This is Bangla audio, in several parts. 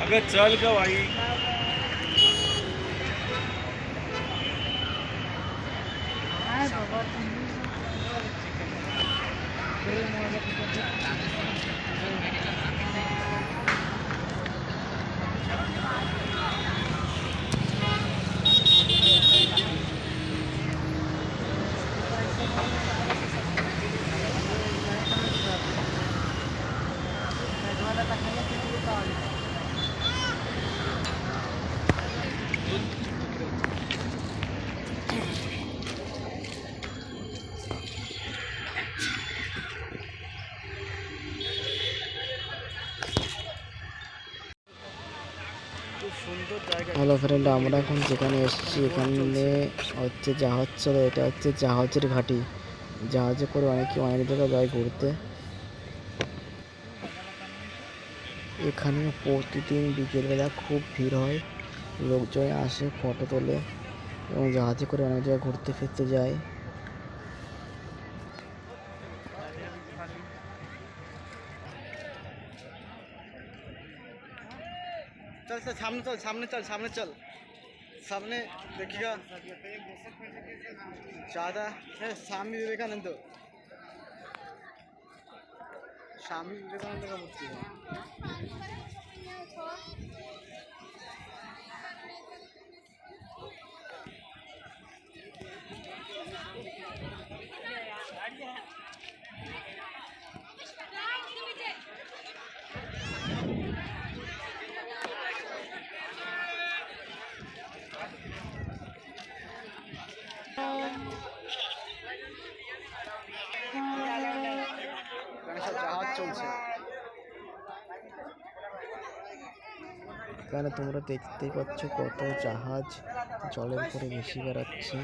अगर चल का भाई হ্যালো ফ্রেন্ড, আমরা এখন যেখানে এসেছি এখানে হচ্ছে জাহাজ চলে। এটা হচ্ছে জাহাজের ঘাঁটি। জাহাজে করে অনেকে অনেক জায়গায় যায় ঘুরতে। এখানে প্রতিদিন বিকেলবেলা খুব ভিড় হয়, লোকজন আসে ফটো তোলে এবং জাহাজে করে অনেক জায়গায় ঘুরতে ফিরতে যায়। चल चल सामने चल सामने चल सामने चल सामने देखिएगा ज़्यादा है। स्वामी विवेकानंद का मूर्ति है। জাহাজ চলছে। এখানে তোমরা দেখতেই পাচ্ছ কত জাহাজ জলের উপরে ভেসে বেড়াচ্ছে।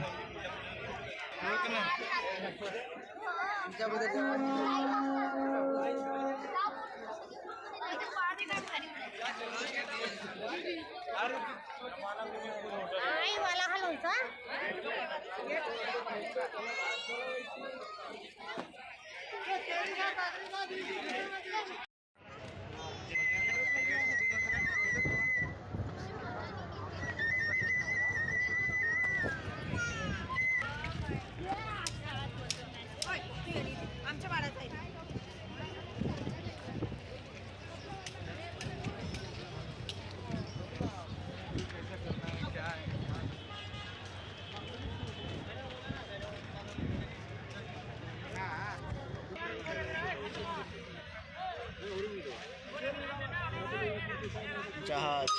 জাহাজ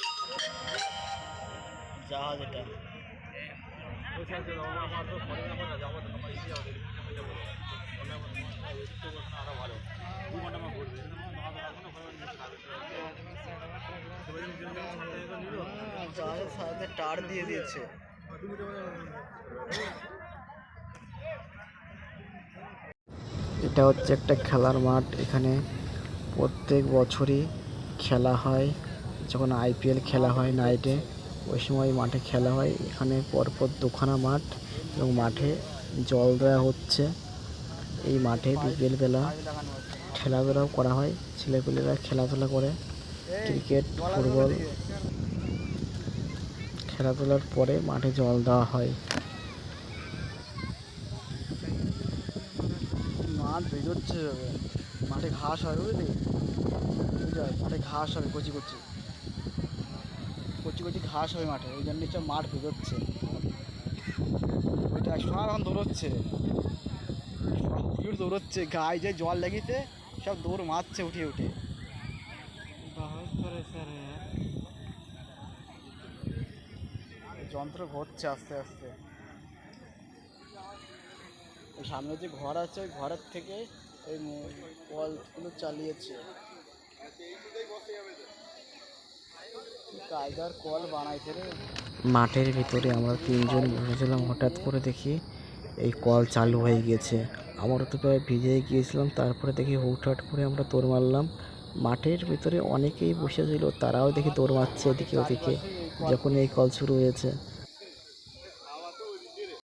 জাহাজ এটা জাহাজের সাথে টার দিয়ে দিয়েছে। এটা হচ্ছে একটা খেলার মাঠ। এখানে প্রত্যেক বছরই খেলা হয়। যখন আইপিএল খেলা হয় নাইটে, ওই সময় মাঠে খেলা হয়। এখানে পরপর দুখানা মাঠ এবং মাঠে জল দেওয়া হচ্ছে। এই মাঠে বিকেলবেলা খেলাধুলাও করা হয়। ছেলেপেলেরা খেলাধুলা করে, ক্রিকেট ফুটবল। খেলাধুলার পরে মাঠে জল দেওয়া হয়। মাঠ বেরোচ্ছে, মাঠে ঘাস হয়, বুঝলি? মাঠে ঘাস হবে, কচি কচি কচি কচি ঘাস হয় মাঠে, ওই জন্য মাঠ বেরোচ্ছে। ওইটা সারাক্ষণ দৌড়চ্ছে, দৌড়চ্ছে, গায়ে যে জল লেগেছে সব দৌড় মারছে উঠে উঠে। যন্ত্র ঘুরছে আস্তে আস্তে। ওই সামনে যে ঘর আছে ওই ঘরের থেকে ওই কলগুলো চালিয়েছে। কায়দার কল বানাইছে রে। মাঠের ভিতরে আমরা তিনজন বসেছিলাম, হঠাৎ করে দেখি এই কল চালু হয়ে গেছে। আমারও তো প্রায় ভিজে গিয়েছিলাম। তারপরে দেখি হুটহাট করে আমরা দৌড় মারলাম। মাঠের ভিতরে অনেকেই বসেছিল, তারাও দেখি দৌড় মারছে এদিকে ওদিকে যখন এই কল শুরু হয়েছে।